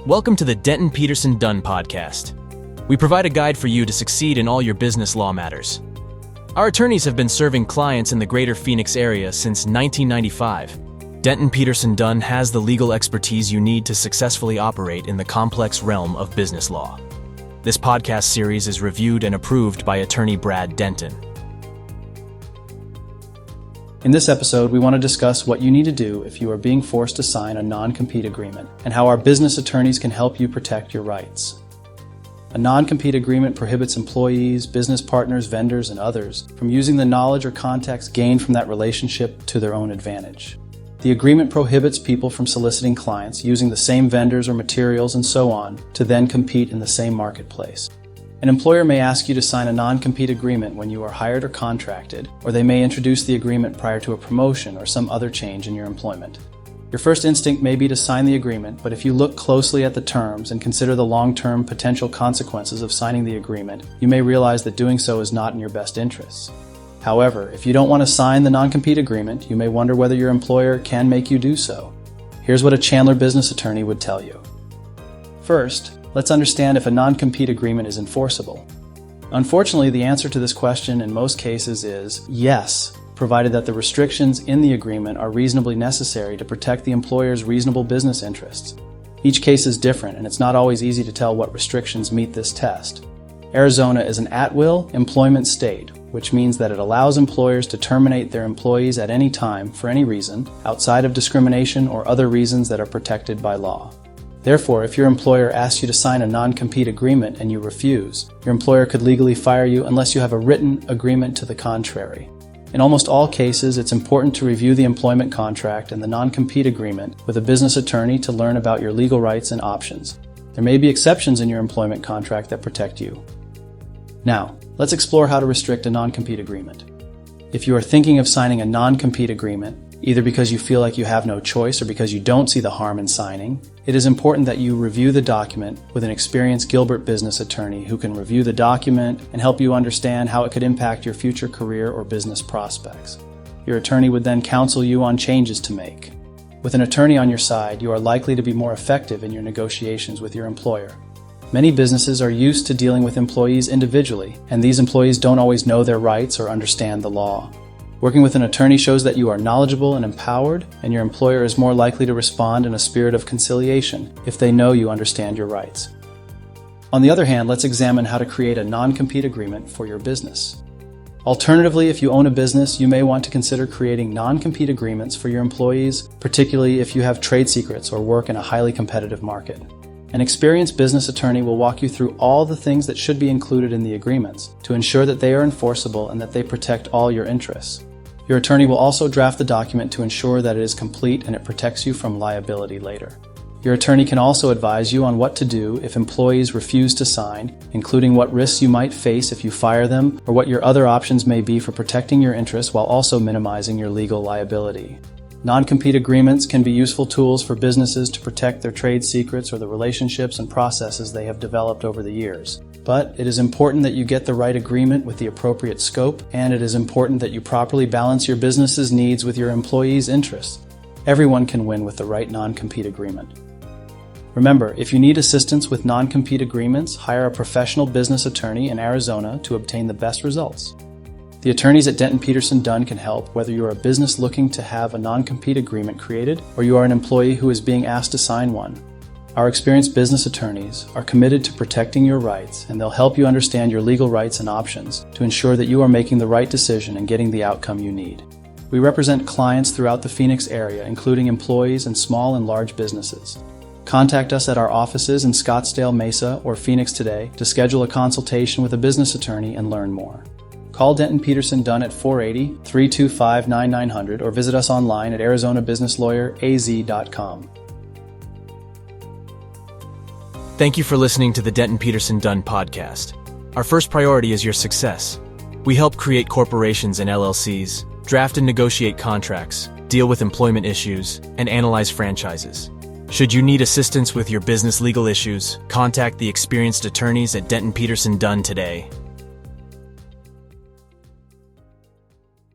Welcome to the Denton Peterson Dunn podcast. We provide a guide for you to succeed in all your business law matters. Our attorneys have been serving clients in the greater Phoenix area since 1995. Denton Peterson Dunn has the legal expertise you need to successfully operate in the complex realm of business law. This podcast series is reviewed and approved by attorney Brad Denton. In this episode, we want to discuss what you need to do if you are being forced to sign a non-compete agreement and how our business attorneys can help you protect your rights. A non-compete agreement prohibits employees, business partners, vendors, and others from using the knowledge or context gained from that relationship to their own advantage. The agreement prohibits people from soliciting clients using the same vendors or materials and so on to then compete in the same marketplace. An employer may ask you to sign a non-compete agreement when you are hired or contracted, or they may introduce the agreement prior to a promotion or some other change in your employment. Your first instinct may be to sign the agreement, but if you look closely at the terms and consider the long-term potential consequences of signing the agreement, you may realize that doing so is not in your best interests. However, if you don't want to sign the non-compete agreement, you may wonder whether your employer can make you do so. Here's what a Chandler business attorney would tell you. First, let's understand if a non-compete agreement is enforceable. Unfortunately, the answer to this question in most cases is yes, provided that the restrictions in the agreement are reasonably necessary to protect the employer's reasonable business interests. Each case is different, and it's not always easy to tell what restrictions meet this test. Arizona is an at-will employment state, which means that it allows employers to terminate their employees at any time for any reason, outside of discrimination or other reasons that are protected by law. Therefore, if your employer asks you to sign a non-compete agreement and you refuse, your employer could legally fire you unless you have a written agreement to the contrary. In almost all cases, it's important to review the employment contract and the non-compete agreement with a business attorney to learn about your legal rights and options. There may be exceptions in your employment contract that protect you. Now, let's explore how to restrict a non-compete agreement. If you are thinking of signing a non-compete agreement, either because you feel like you have no choice or because you don't see the harm in signing, it is important that you review the document with an experienced Gilbert business attorney who can review the document and help you understand how it could impact your future career or business prospects. Your attorney would then counsel you on changes to make. With an attorney on your side, you are likely to be more effective in your negotiations with your employer. Many businesses are used to dealing with employees individually, and these employees don't always know their rights or understand the law. Working with an attorney shows that you are knowledgeable and empowered, and your employer is more likely to respond in a spirit of conciliation if they know you understand your rights. On the other hand, let's examine how to create a non-compete agreement for your business. Alternatively, if you own a business, you may want to consider creating non-compete agreements for your employees, particularly if you have trade secrets or work in a highly competitive market. An experienced business attorney will walk you through all the things that should be included in the agreements to ensure that they are enforceable and that they protect all your interests. Your attorney will also draft the document to ensure that it is complete and it protects you from liability later. Your attorney can also advise you on what to do if employees refuse to sign, including what risks you might face if you fire them or what your other options may be for protecting your interests while also minimizing your legal liability. Non-compete agreements can be useful tools for businesses to protect their trade secrets or the relationships and processes they have developed over the years. But it is important that you get the right agreement with the appropriate scope, and it is important that you properly balance your business's needs with your employees' interests. Everyone can win with the right non-compete agreement. Remember, if you need assistance with non-compete agreements, hire a professional business attorney in Arizona to obtain the best results. The attorneys at Denton Peterson Dunn can help whether you are a business looking to have a non-compete agreement created or you are an employee who is being asked to sign one. Our experienced business attorneys are committed to protecting your rights, and they'll help you understand your legal rights and options to ensure that you are making the right decision and getting the outcome you need. We represent clients throughout the Phoenix area, including employees and small and large businesses. Contact us at our offices in Scottsdale, Mesa, or Phoenix today to schedule a consultation with a business attorney and learn more. Call Denton Peterson Dunn at 480-325-9900 or visit us online at arizonabusinesslawyeraz.com. Thank you for listening to the Denton Peterson Dunn podcast. Our first priority is your success. We help create corporations and LLCs, draft and negotiate contracts, deal with employment issues, and analyze franchises. Should you need assistance with your business legal issues, contact the experienced attorneys at Denton Peterson Dunn today.